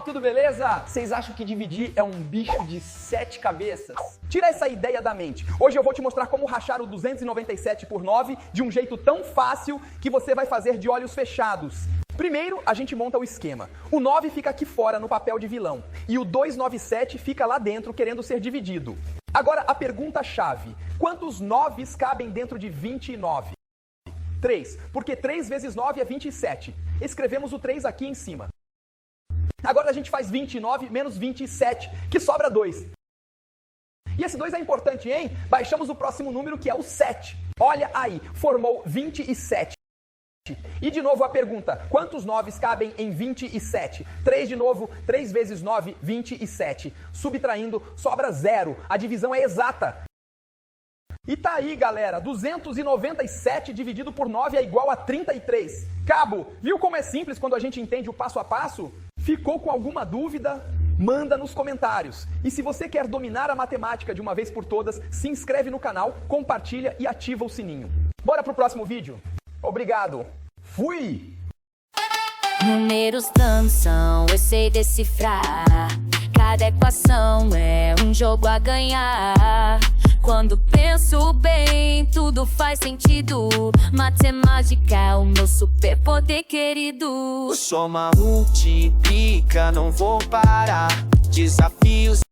tudo beleza? Vocês acham que dividir é um bicho de 7 cabeças? Tira essa ideia da mente. Hoje eu vou te mostrar como rachar o 297 por 9 de um jeito tão fácil que você vai fazer de olhos fechados. Primeiro, a gente monta o esquema. O 9 fica aqui fora no papel de vilão e o 297 fica lá dentro querendo ser dividido. Agora a pergunta-chave: quantos 9s cabem dentro de 29? 3, porque 3 vezes 9 é 27. Escrevemos o 3 aqui em cima. Agora a gente faz 29 menos 27, que sobra 2. E esse 2 é importante, hein? Baixamos o próximo número, que é o 7. Olha aí, formou 27. E de novo a pergunta: quantos 9s cabem em 27? 3 de novo, 3 vezes 9, 27. Subtraindo, sobra 0. A divisão é exata. E tá aí, galera, 297 dividido por 9 é igual a 33. Cabo, viu como é simples quando a gente entende o passo a passo? Ficou com alguma dúvida? Manda nos comentários. E se você quer dominar a matemática de uma vez por todas, se inscreve no canal, compartilha e ativa o sininho. Bora pro próximo vídeo? Obrigado. Fui! Números dançam, eu sei decifrar. Cada equação é um jogo a ganhar. Quando penso bem, tudo faz sentido. Matemática é o meu superpoder querido. Soma, multiplica, não vou parar. Desafios